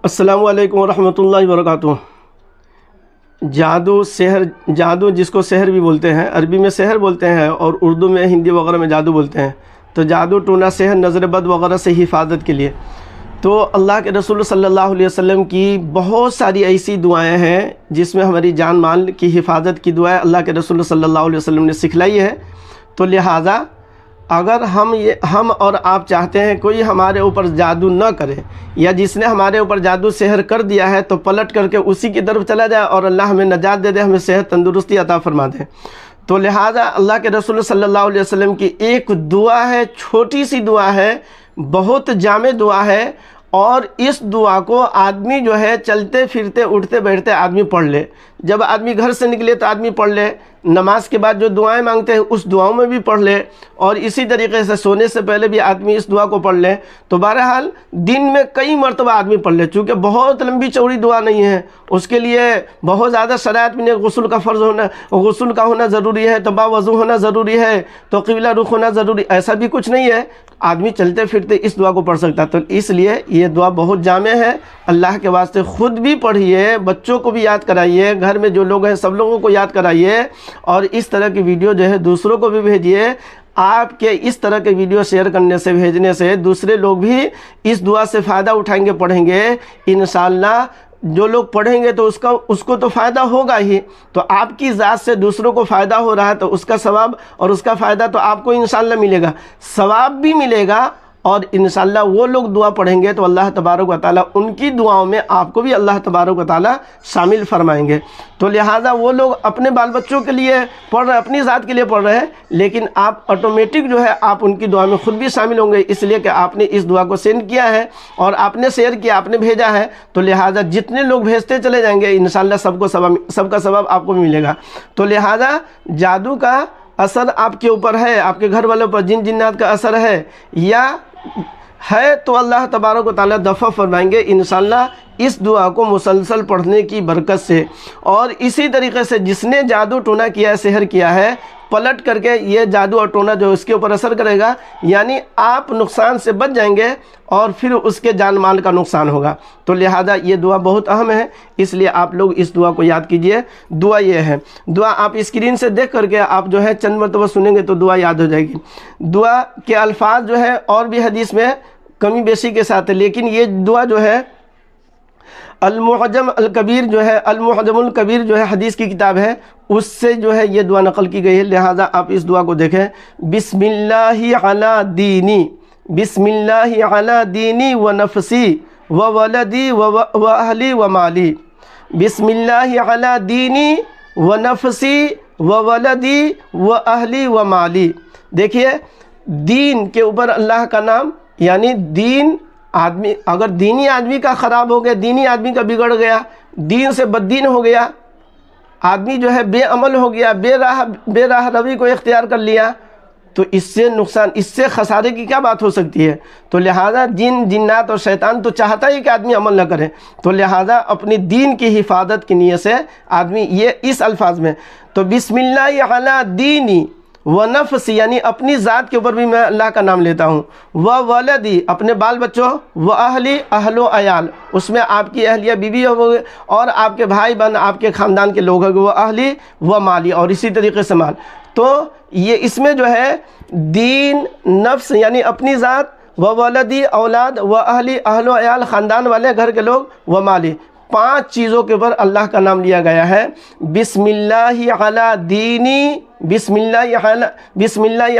السلام علیکم ورحمۃ اللہ وبرکاتہ۔ جادو، سحر، جادو جس کو سحر بھی بولتے ہیں، عربی میں سحر بولتے ہیں اور اردو میں، ہندی وغیرہ میں جادو بولتے ہیں۔ تو جادو ٹونا، سحر، نظر بد وغیرہ سے حفاظت کے لیے تو اللہ کے رسول صلی اللہ علیہ وسلم کی بہت ساری ایسی دعائیں ہیں جس میں ہماری جان مال کی حفاظت کی دعائیں اللہ کے رسول صلی اللہ علیہ وسلم نے سکھلائی ہے۔ تو لہٰذا اگر ہم اور آپ چاہتے ہیں کوئی ہمارے اوپر جادو نہ کرے، یا جس نے ہمارے اوپر جادو سحر کر دیا ہے تو پلٹ کر کے اسی کی طرف چلا جائے اور اللہ ہمیں نجات دے دے، ہمیں صحت تندرستی عطا فرما دے، تو لہٰذا اللہ کے رسول صلی اللہ علیہ وسلم کی ایک دعا ہے، چھوٹی سی دعا ہے، بہت جامع دعا ہے، اور اس دعا کو آدمی جو ہے چلتے پھرتے اٹھتے بیٹھتے آدمی پڑھ لے۔ جب آدمی گھر سے نکلے تو آدمی پڑھ لے، نماز کے بعد جو دعائیں مانگتے ہیں اس دعاؤں میں بھی پڑھ لے، اور اسی طریقے سے سونے سے پہلے بھی آدمی اس دعا کو پڑھ لے۔ تو بہرحال دن میں کئی مرتبہ آدمی پڑھ لے، چونکہ بہت لمبی چوڑی دعا نہیں ہے، اس کے لیے بہت زیادہ شرائط بھی نہیں، غسل کا ہونا ضروری ہے، تو باوضو ہونا ضروری ہے، تو قبلہ رخ ہونا ضروری، ایسا بھی کچھ نہیں ہے، آدمی چلتے پھرتے اس دعا کو پڑھ سکتا ہے۔ تو اس لیے یہ دعا بہت جامع ہے، اللہ کے واسطے خود بھی پڑھیے، بچوں کو بھی یاد کرائیے، گھر میں جو لوگ ہیں سب لوگوں کو یاد کرائیے، اور اس طرح کی ویڈیو جو ہے دوسروں کو بھی بھیجیے۔ آپ کے اس طرح کے ویڈیو شیئر کرنے سے، بھیجنے سے دوسرے لوگ بھی اس دعا سے فائدہ اٹھائیں گے، پڑھیں گے انشاءاللہ۔ جو لوگ پڑھیں گے تو اس کو تو فائدہ ہوگا ہی، تو آپ کی ذات سے دوسروں کو فائدہ ہو رہا ہے تو اس کا ثواب اور اس کا فائدہ تو آپ کو انشاءاللہ ملے گا، ثواب بھی ملے گا، اور انشاءاللہ وہ لوگ دعا پڑھیں گے تو اللہ تبارک و تعالیٰ ان کی دعاؤں میں آپ کو بھی اللہ تبارک و تعالیٰ شامل فرمائیں گے۔ تو لہٰذا وہ لوگ اپنے بال بچوں کے لیے پڑھ رہے ہیں، اپنی ذات کے لیے پڑھ رہے ہیں، لیکن آپ آٹومیٹک جو ہے آپ ان کی دعا میں خود بھی شامل ہوں گے، اس لیے کہ آپ نے اس دعا کو سینڈ کیا ہے اور آپ نے شیئر کیا، آپ نے بھیجا ہے، تو لہٰذا جتنے لوگ بھیجتے چلے جائیں گے انشاءاللہ سب کا ثواب آپ کو بھی ملے گا۔ تو لہٰذا جادو کا اثر آپ کے اوپر ہے، آپ کے گھر والوں پر جن جنات کا اثر ہے یا ہے تو اللہ تبارک و تعالیٰ دفع فرمائیں گے انشاءاللہ اس دعا کو مسلسل پڑھنے کی برکت سے۔ اور اسی طریقے سے جس نے جادو ٹونا کیا ہے، سحر کیا ہے، پلٹ کر کے یہ جادو اور ٹونا جو اس کے اوپر اثر کرے گا، یعنی آپ نقصان سے بچ جائیں گے اور پھر اس کے جان مال کا نقصان ہوگا۔ تو لہذا یہ دعا بہت اہم ہے، اس لیے آپ لوگ اس دعا کو یاد کیجئے۔ دعا یہ ہے، دعا آپ اسکرین سے دیکھ کر کے آپ جو ہے چند مرتبہ سنیں گے تو دعا یاد ہو جائے گی۔ دعا کے الفاظ جو ہے اور بھی حدیث میں کمی بیشی کے ساتھ ہے، لیکن یہ دعا جو ہے المعجم الکبیر جو ہے، المعجم الکبیر جو ہے حدیث کی کتاب ہے، اس سے جو ہے یہ دعا نقل کی گئی ہے، لہذا آپ اس دعا کو دیکھیں۔ بسم اللہ علی دینی، بسم اللہ علی دینی و نفسی و ولدی و اہلی و مالی، بسم اللہ علی دینی و نفسی و ولدی و اہلی و مالی۔ دیکھیے دین کے اوپر اللہ کا نام، یعنی دین آدمی اگر دینی آدمی کا خراب ہو گیا، دینی آدمی کا بگڑ گیا، دین سے بددین ہو گیا، آدمی جو ہے بے عمل ہو گیا، بے راہ روی کو اختیار کر لیا، تو اس سے نقصان، اس سے خسارے کی کیا بات ہو سکتی ہے؟ تو لہٰذا جن جنات اور شیطان تو چاہتا ہی کہ آدمی عمل نہ کرے، تو لہٰذا اپنی دین کی حفاظت کی نیت سے آدمی یہ اس الفاظ میں، تو بسم اللہ علی دینی و نفسی، یعنی اپنی ذات کے اوپر بھی میں اللہ کا نام لیتا ہوں، و ولدی، اپنے بال بچوں، و اہلی، اہل و عیال، اس میں آپ کی اہلیہ بیوی ہوگی اور آپ کے بھائی بہن، آپ کے خاندان کے لوگ ہوگے، وہ اہلی و مالی، اور اسی طریقے سے مال۔ تو یہ اس میں جو ہے دین، نفس یعنی اپنی ذات، و ولدی اولاد، و اہلی اہل و عیال خاندان والے گھر کے لوگ، و مالی، 5 چیزوں کے اوپر اللہ کا نام لیا گیا ہے۔ بسم اللہ علی دینی، بسم اللہ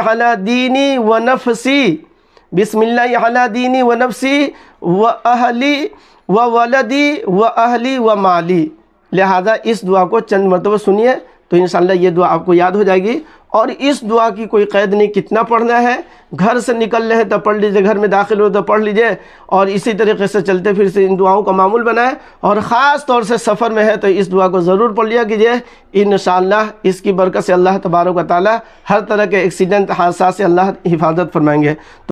علی دینی و نفسی، بسم اللہ علی دینی و نفسی و اہلی و ولدی و اہلی و مالی۔ لہذا اس دعا کو چند مرتبہ سنیے تو انشاءاللہ یہ دعا آپ کو یاد ہو جائے گی، اور اس دعا کی کوئی قید نہیں کتنا پڑھنا ہے، گھر سے نکل رہے ہیں تو پڑھ لیجئے، گھر میں داخل ہو تو پڑھ لیجئے، اور اسی طریقے سے چلتے پھر سے ان دعاؤں کا معمول بنائیں، اور خاص طور سے سفر میں ہے تو اس دعا کو ضرور پڑھ لیا کیجئے، انشاءاللہ اس کی برکت سے اللہ تبارک و تعالی ہر طرح کے ایکسیڈنٹ، حادثات سے اللہ حفاظت فرمائیں گے۔